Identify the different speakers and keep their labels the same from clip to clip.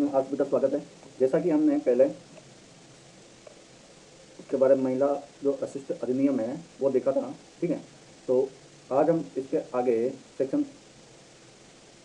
Speaker 1: में आप सभी का स्वागत है। जैसा कि हमने पहले उसके बारे में महिला जो अशिष्ट अधिनियम है वो देखा था, ठीक है। तो आज हम इसके आगे सेक्शन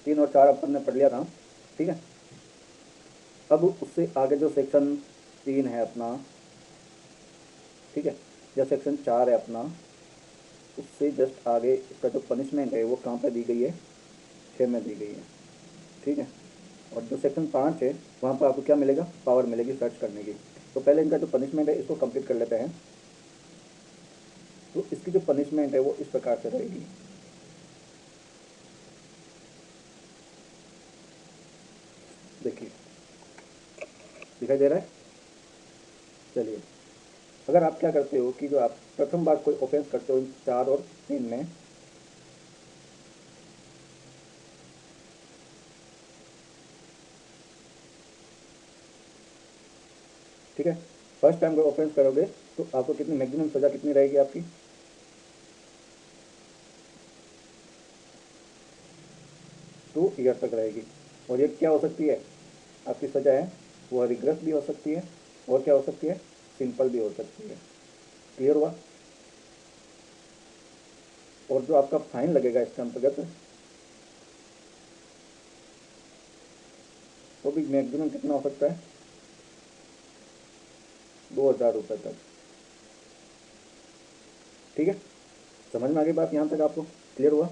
Speaker 1: 3 और 4 अपन ने पढ़ लिया था, ठीक है। अब उससे आगे जो सेक्शन 3 है अपना, ठीक है, या सेक्शन 4 है अपना, उससे जस्ट आगे इसका जो पनिशमेंट है वो कहाँ पे दी गई है, 6 में दी गई है, ठीक है। और जो सेक्शन 5 है वहाँ पर आपको क्या मिलेगा, पावर मिलेगी सर्च करने की। तो पहले इनका जो पनिशमेंट है इसको कंप्लीट कर लेते हैं। तो इसकी जो पनिशमेंट है वो इस प्रकार से रहेगी। देखिए, दिखाई दे रहा है। चलिए, अगर आप क्या करते हो कि जो आप प्रथम बार कोई ऑफेंस करते हो इन 4 और 3 में, ठीक है, फर्स्ट टाइम कोई ऑफेंस करोगे तो आपको कितनी मैक्सिमम सजा कितनी रहेगी आपकी, 2 ईयर तक रहेगी। और ये क्या हो सकती है, आपकी सजा है वो रिग्रेस भी हो सकती है, और क्या हो सकती है, सिंपल भी हो सकती है। क्लियर हुआ। और जो आपका फाइन लगेगा इसके अंतर्गत, वो भी मैक्सिमम कितना हो सकता है, 2,000 रुपये तक, ठीक है। समझ में आ गई बात यहाँ तक आपको, क्लियर हुआ।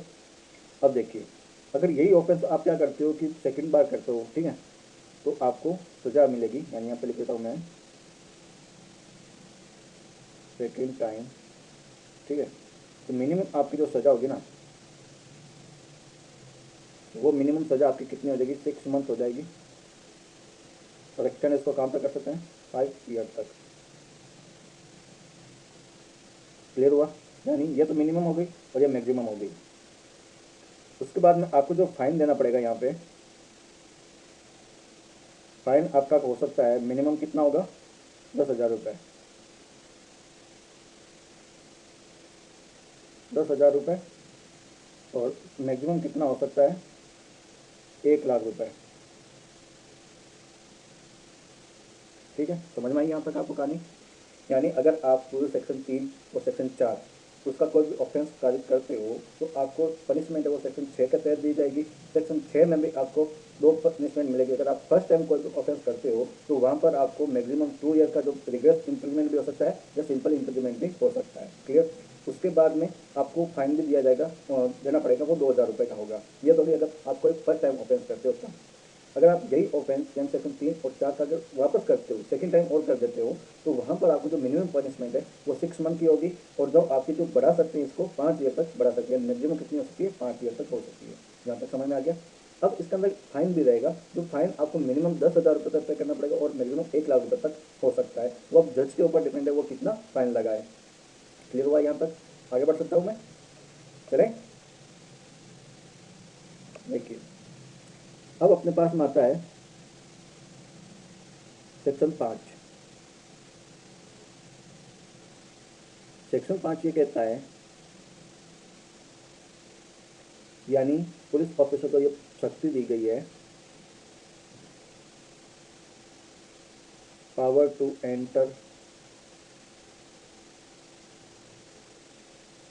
Speaker 1: अब देखिए, अगर यही ऑफेंस आप क्या करते हो कि सेकंड बार करते हो, ठीक है, तो आपको सजा मिलेगी। यानी यहाँ पे लिख देता हूँ मैं, सेकंड टाइम, ठीक है। तो मिनिमम आपकी जो सजा होगी ना, वो मिनिमम सजा आपकी कितनी हो जाएगी, 6 मंथ हो जाएगी। और एक्सटेंड इसको काम पे कर सकते हैं 5 ईयर तक। क्लियर हुआ। यानी ये तो मिनिमम हो गई और ये मैक्सिमम हो गई। उसके बाद में आपको जो फाइन देना पड़ेगा यहाँ पे, फाइन आपका हो सकता है मिनिमम कितना होगा, 10,000 रुपये। 10,000 रुपये। और मैक्सिमम कितना हो सकता है, 1,00,000 रुपये, ठीक है। समझ में आई यहाँ तक आपको कहानी। यानी अगर आप पूरे सेक्शन 3 और सेक्शन 4 उसका कोई भी ऑफेंस कारित करते हो तो आपको पनिशमेंट है वो सेक्शन 6 के तहत दी जाएगी। सेक्शन 6 में भी आपको 2 पनिशमेंट मिलेगी। अगर आप फर्स्ट टाइम कोई भी ऑफेंस करते हो तो वहाँ पर आपको मैक्सिमम 2 ईयर का जो रिग्रेस इम्प्लीमेंट भी हो सकता है या सिंपल इम्प्लीमेंट भी हो सकता है। क्लियर। उसके बाद में आपको फाइन भी दिया जाएगा, देना पड़ेगा, वो 2,000 रुपये का होगा। ये तो भी अगर आप कोई फर्स्ट टाइम ऑफेंस करते हो उसका। अगर आप यही ऑफेंस यानी सेक्शन 3 और 4 का अगर वापस करते हो, सेकंड टाइम और कर देते हो, तो वहाँ पर आपको जो मिनिमम पनिशमेंट है वो 6 मंथ की होगी। और जो आपकी जो बढ़ा सकते हैं इसको 5 ईयर तक बढ़ा सकते हैं। मैक्सिमम कितनी हो सकती है, 5 ईयर तक हो सकती है। यहाँ तक समझ में आ गया। अब इसके अंदर फाइन भी रहेगा, जो फाइन आपको मिनिमम 10,000 रुपये तक पे करना पड़ेगा और मैक्सिमम 1,00,000 रुपये तक हो सकता है। वो अब जज के ऊपर डिपेंड है वो कितना फाइन लगाए। क्लियर हुआ यहाँ तक। आगे बढ़ सकता हूँ मैं, चलें। देखिए, अब अपने पास में आता है सेक्शन 5। सेक्शन 5 ये कहता है, यानी पुलिस ऑफिसर को ये शक्ति दी गई है, power to enter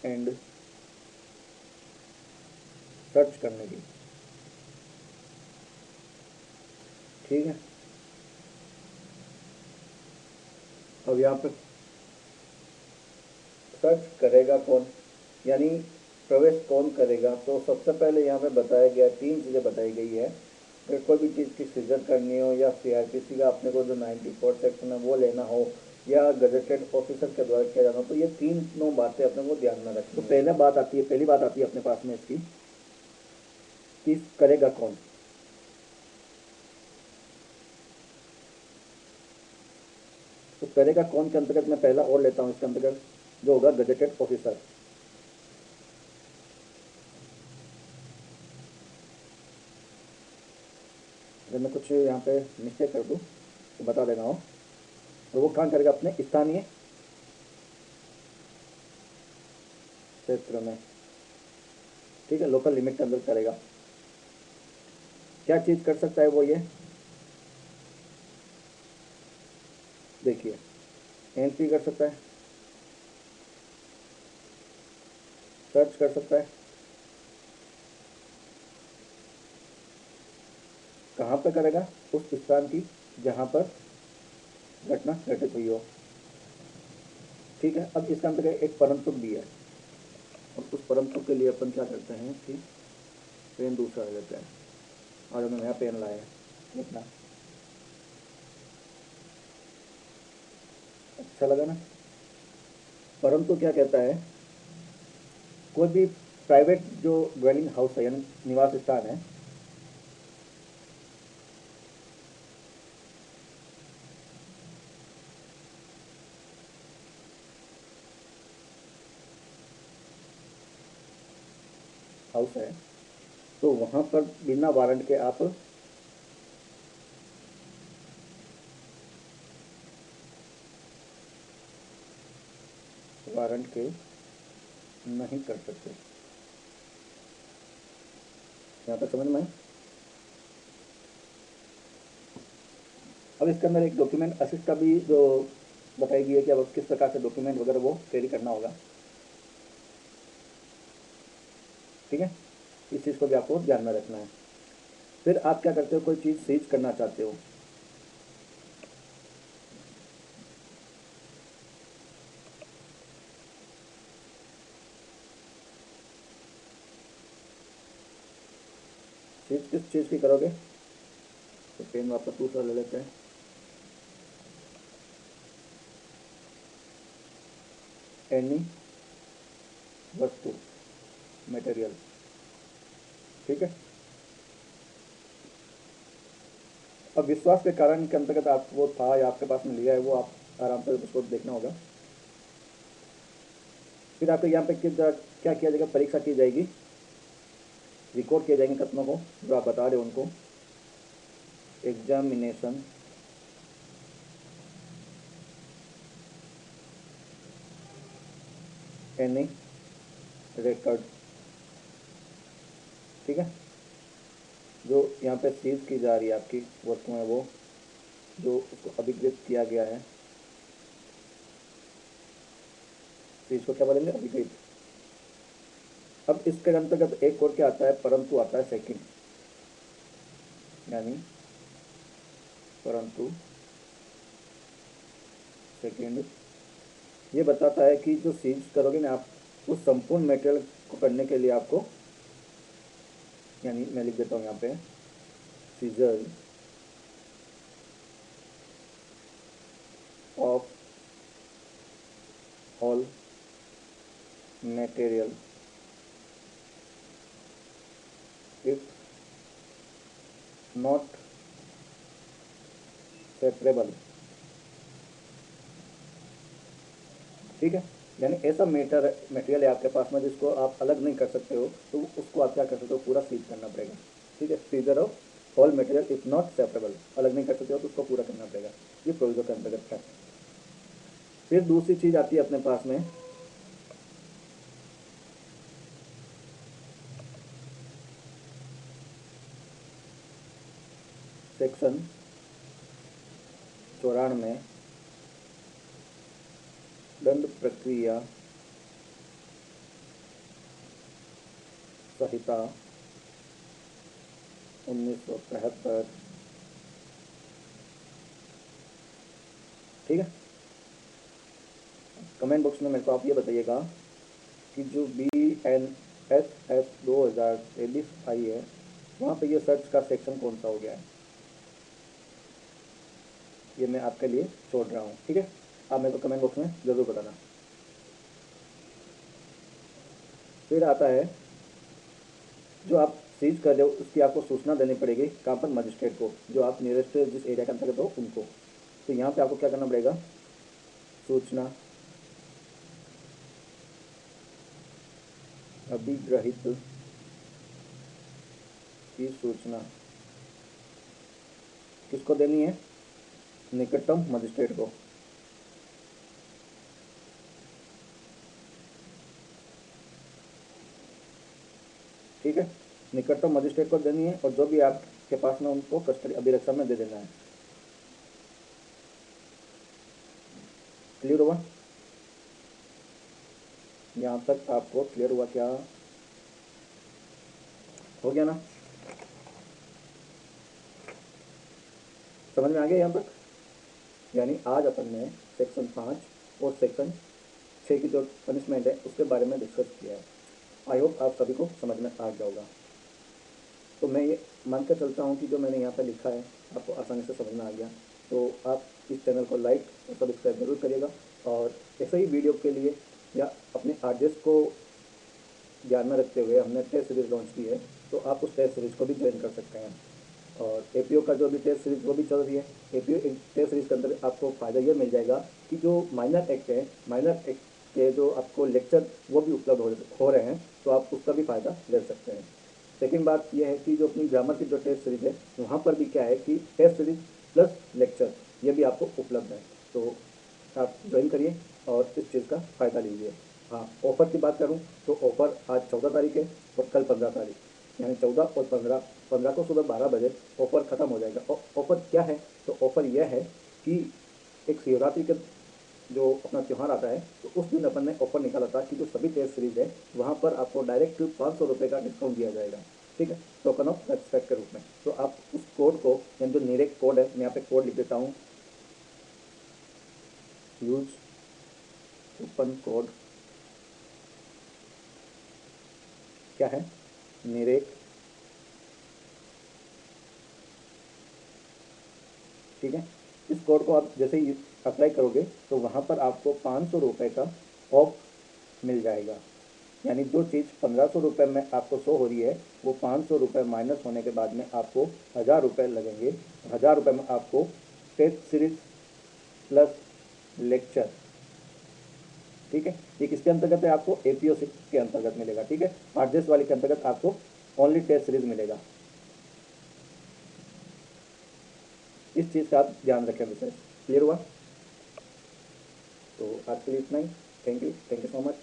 Speaker 1: and search करने की, ठीक है। अब यहाँ पे सर्च करेगा कौन, यानी प्रवेश कौन करेगा, तो सबसे पहले यहाँ पे बताया गया 3 चीज़ें बताई गई है। अगर कोई भी चीज़ की सीजर करनी हो या CRPC का अपने को जो 94 सेक्शन है वो लेना हो या गजेटेड ऑफिसर के द्वारा किया जाना हो, तो ये तीनों बातें अपने को ध्यान में रखें। तो पहली बात आती है अपने पास में इसकी कि करेगा कौन। तो करेगा कौन के अंतर्गत मैं पहला और लेता हूँ, इसके अंतर्गत जो होगा गजेटेड ऑफिसर। अगर मैं कुछ यहाँ पे मिस्टेक कर दूँ तो बता देना हो। तो वो काम करेगा अपने स्थानीय क्षेत्र में, ठीक है, लोकल लिमिट के अंदर करेगा। क्या चीज़ कर सकता है वो, ये देखिए एंट्री कर सकता है, सर्च कर सकता है, कहाँ पर करेगा, उस स्थान की जहाँ पर घटना घटित हुई हो। ठीक है, अब इसका अंदर एक परंतु भी है, और उस परंतु के लिए अपन क्या करते हैं कि पेन दूसरा ले लेते हैं, और हमने नया पेन लाया है, देखना अच्छा लगा ना। परंतु क्या कहता है, कोई भी प्राइवेट जो ड्वेलिंग हाउस है यानी निवास स्थान है, हाउस है, तो वहाँ पर बिना वारंट के आप वारंट के नहीं कर सकते। यहाँ तक समझ में आई? अब इसके अंदर एक डॉक्यूमेंट असिस्ट का भी जो बताई गई है कि अब किस प्रकार से डॉक्यूमेंट वगैरह वो कैरी करना होगा। ठीक है, इस चीज़ को भी आपको ध्यान में रखना है। फिर आप क्या करते हो, कोई चीज़ सीज करना चाहते हो, सीज किस चीज़ की करोगे, तो पेन वापस दूसरा ले लेते हैं। एनी वस्तु, मटेरियल। ठीक है, अब विश्वास के कारण के अंतर्गत आप वो था या आपके पास में लिया है वो आप आराम से उसको देखना होगा। फिर आपको यहाँ पे क्या किया जाएगा, परीक्षा की जाएगी, रिकॉर्ड किए जाएंगे कथनों को जो आप बता रहे हो उनको, एग्जामिनेशन एनी रिकॉर्ड। ठीक है, जो यहाँ पे सीज की जा रही है आपकी वस्तुएं, वो जो उसको अभिकृत किया गया है, सीज को क्या बोलेंगे, अभिकृत। अब इसके अंतर्गत एक और क्या आता है, परंतु आता है सेकंड, यानी परंतु सेकंड ये बताता है कि जो सीज करोगे ना आप, उस संपूर्ण मटेरियल को करने के लिए आपको, यानी मैं लिख देता हूँ यहाँ पे, scissor of all material if not separable. ठीक है, यानी ऐसा मटेरियल है आपके पास में जिसको आप अलग नहीं कर सकते हो, तो उसको आप क्या कर सकते हो, पूरा सीज करना पड़ेगा। ठीक है, scissor of all material if not separable, अलग नहीं कर सकते हो तो उसको पूरा करना पड़ेगा। ये प्रोविजन के अंतर्गत है। फिर दूसरी चीज आती है अपने पास में, सेक्शन 94 दंड प्रक्रिया संहिता 1973। ठीक है, कमेंट बॉक्स में मेरे को आप ये बताइएगा कि जो BNSS 2023 आई है, वहाँ पे ये सर्च का सेक्शन कौन सा हो गया है, ये मैं आपके लिए छोड़ रहा हूँ। ठीक है, आप मेरे को कमेंट बॉक्स में ज़रूर बताना। फिर आता है, जो आप सीज कर रहे हो उसकी आपको सूचना देनी पड़ेगी कहाँ पर, मजिस्ट्रेट को, जो आप नियरेस्ट जिस एरिया के अंतर्गत हो उनको। तो यहाँ पे आपको क्या करना पड़ेगा, सूचना अभिग्रहित की सूचना किसको देनी है, निकटतम मजिस्ट्रेट को। ठीक है, निकटतम मजिस्ट्रेट को देनी है, और जो भी आपके पास में उनको कस्टडी अभिरक्षा में दे देना है। क्लियर हुआ? यहाँ तक आपको क्लियर हुआ क्या? हो गया ना? समझ में आ गया यहाँ तक? यानी आज अपन ने सेक्शन 5 और सेक्शन 6 की जो पनिशमेंट है उसके बारे में डिस्कस किया है। आई होप आप सभी को समझ में आ गया होगा। तो मैं ये मानकर चलता हूँ कि जो मैंने यहाँ पर लिखा है आपको आसानी से समझ में आ गया। तो आप इस चैनल को लाइक और सब्सक्राइब जरूर करिएगा, और ऐसे ही वीडियो के लिए या अपने आर्टिस्ट को ध्यान में रखते हुए हमने टेस्ट सीरीज़ लॉन्च की है, तो आप उस टेस्ट सीरीज़ को भी ज्वाइन कर सकते हैं। और एपीओ का जो भी टेस्ट सीरीज़ वो भी चल रही है। एपीओ टेस्ट सीरीज़ के अंदर आपको फ़ायदा ये मिल जाएगा कि जो माइनर एक्ट है, माइनर एक्ट के जो आपको लेक्चर वो भी उपलब्ध हो रहे हैं, तो आप उसका भी फ़ायदा ले सकते हैं। सेकेंड बात यह है कि जो अपनी ग्रामर की जो टेस्ट सीरीज़ है वहाँ पर भी क्या है कि टेस्ट सीरीज़ प्लस लेक्चर ये भी आपको उपलब्ध है। तो आप ज्वाइन करिए और इस चीज़ का फ़ायदा लीजिए। हाँ, ऑफ़र की बात करूँ तो ऑफ़र आज 14 तारीख है और कल 15 तारीख, यानी 14 और 15 को सुबह 12 बजे ऑफ़र ख़त्म हो जाएगा। ऑफ़र क्या है? तो ऑफ़र यह है कि एक शिवरात्रि के जो अपना त्यौहार आता है, तो उस दिन अपन ने ऑफ़र निकाला था कि जो सभी टेस्ट सीरीज़ है वहाँ पर आपको डायरेक्ट 500 रुपये का डिस्काउंट दिया जाएगा। ठीक है, टोकन ऑफ रेस्पेक्ट के रूप में। तो आप उस कोड को, यानी जो निरेक कोड है, मैं यहाँ पे कोड लिख देता हूँ, यूज कूपन कोड क्या है, निरेक। ठीक है, इस कोड को आप जैसे ही अप्लाई करोगे तो वहाँ पर आपको 500 रुपये का ऑफ मिल जाएगा। यानी जो चीज़ 1500 रुपये में आपको शो हो रही है वो 500 रुपये माइनस होने के बाद में आपको 1000 रुपये लगेंगे। 1000 रुपये में आपको टेस्ट सीरीज प्लस लेक्चर, ठीक है, ये किसके अंतर्गत है? आपको एपीओ के अंतर्गत मिलेगा। ठीक है, आरजेस वाले के अंतर्गत आपको ओनली टेस्ट सीरीज मिलेगा। इस चीज़ का आप ध्यान रखें विशेष। क्लियर हुआ? तो आज के लिए इतना ही। Thank you so much.